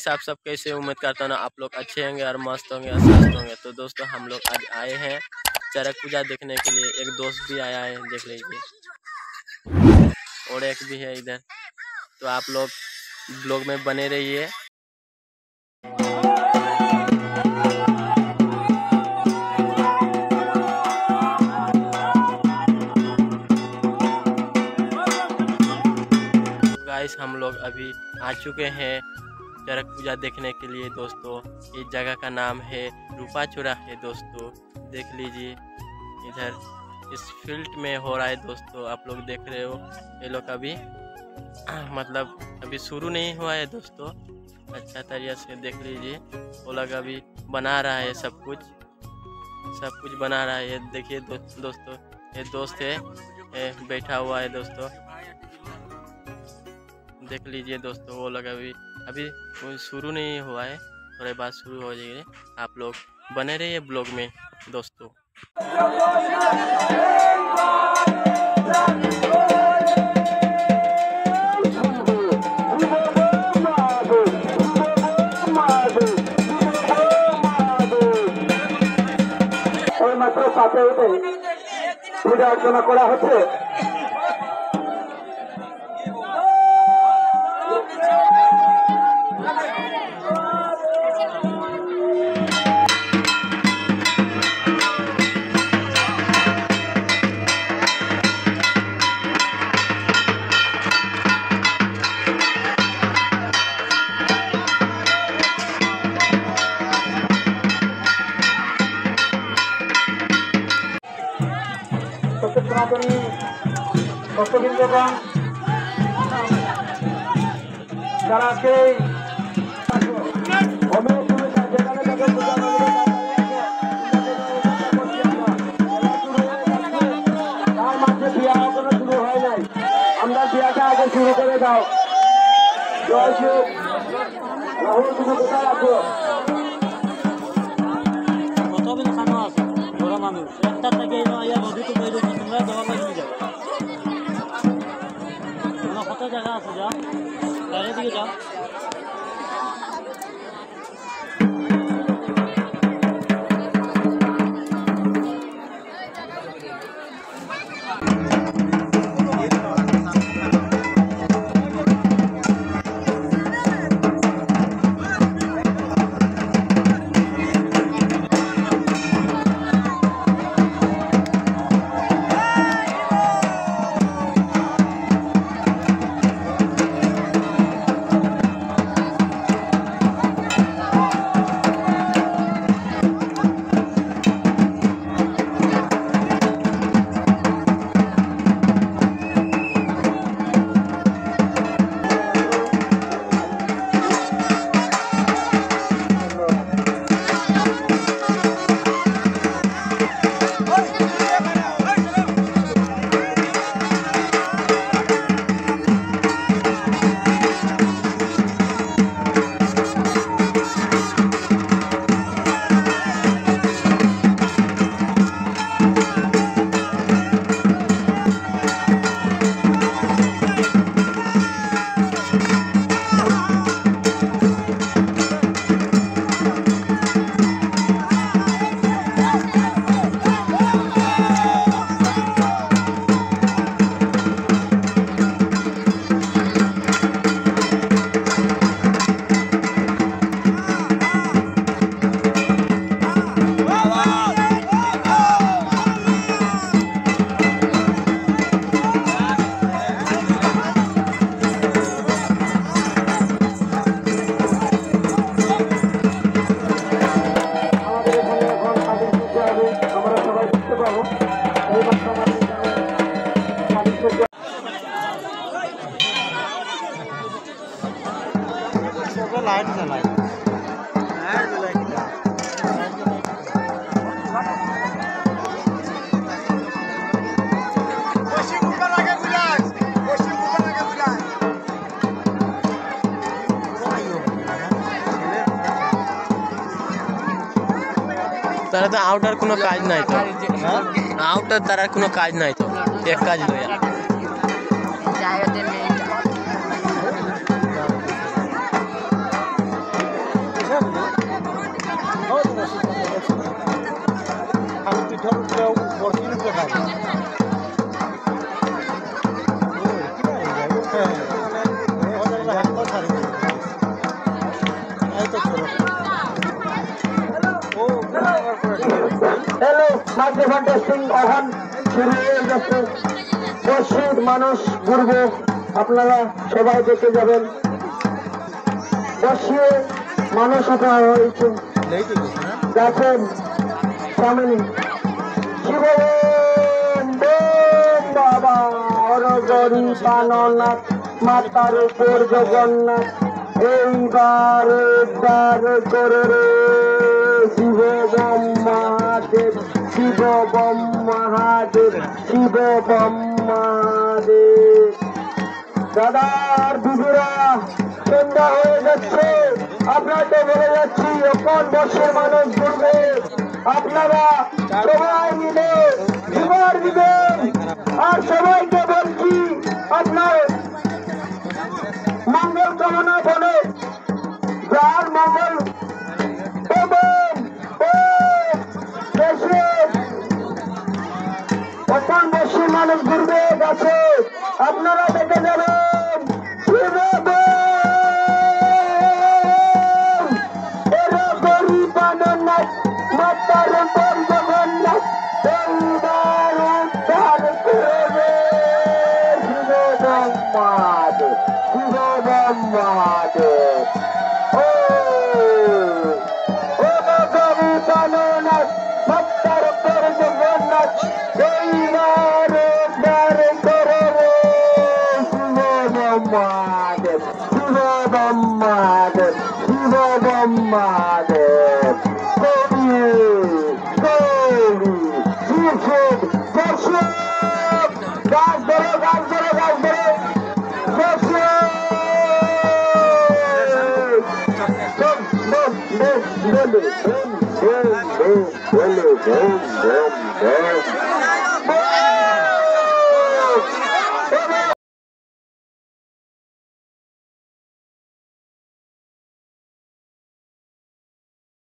Guys आप सब कैसे, उम्मीद करता हूँ ना आप लोग अच्छे होंगे और मस्त होंगे और स्वस्थ होंगे। तो दोस्तों हम लोग आज आए हैं चरक पूजा देखने के लिए। एक दोस्त भी आया है, देख लीजिए, और एक भी है इधर। तो आप लोग ब्लॉग में बने रहिए। गाइस हम लोग अभी आ चुके हैं चरक पूजा देखने के लिए दोस्तों। इस जगह का नाम है रूपा चौराहे दोस्तों। देख लीजिए इधर इस फील्ड में हो रहा है दोस्तों, आप लोग देख रहे हो। ये लोग अभी मतलब अभी शुरू नहीं हुआ है दोस्तों। अच्छा तरीके से देख लीजिए, वो लोग अभी बना रहा है, सब कुछ बना रहा है। ये देखिए दोस्तों, ये दोस्त है, ये बैठा हुआ है दोस्तों। देख लीजिए दोस्तों, वो लोग अभी शुरू नहीं हुआ है, थोड़े बाद शुरू हो जाएंगे। आप लोग बने रहिए ब्लॉग में दोस्तों। মাত্র সাথে পূজা অর্চনা করা হচ্ছে। সনাতনী ভক্তবৃন্দগণ যারা আজকে তার মাঝে বিয়া এখনো শুরু হয় নাই, আমরা বিয়াটা আগে শুরু করে দাও। জয় শিব। রাহুল, তুমি কোথায় আছো? কত জায়গা আছে, যাও বাইরের দিকে যাও। लाइट जलाई তারা তো আউটার কোনো কাজ নাই, তো আউটার তারা কোনো কাজ নাই, তো এক কাজ লয়া লাগে হ্যালো মাইক্রোফোন টেস্টিং এখন শুরু হয়ে যাচ্ছে। মসজিদ মানুষ ঘুরবো, আপনারা সবাই দেখে যাবেন। বসিয়ে মানুষ উঠা হয়েছে যাচ্ছেন সামনে শিব বাবা অরগরি পাননাথ মাতার উপর জগন্নাথ এইবার উদ্ধার করে রে শিব বম মহাদেব, শিব বম মহাদেব, শিব বম মহাদেব। দাদার দিদিরা সন্ধ্যা হয়ে যাচ্ছে, আপনাকে বলে যাচ্ছি কোন বর্ষের মানুষ ঘুরবে, আপনারা সবাই মিলে জীবন দিবেন। আর সবাইকে বলছি আপনার মঙ্গল কামনা বলে যার মঙ্গল কোন বর্ষের মানুষ ঘুরবে গেছে, আপনারা দেখে যাবেন। মাতার উপর জগন্নাথ এইবার উদ্ধার করবে শিব ব্রহ্মাদেব, শিব ব্রহ্মাদেব। ও গরি পাননাথ মাতার উপর জগন্নাথ এইবার উদ্ধার করবে শিব ব্রহ্মাদেব, শিব ব্রহ্মাদেব, শিব ব্রহ্মাদেব। গাছ ধরো, গাছ ধরো, গাছ ধরো, বলে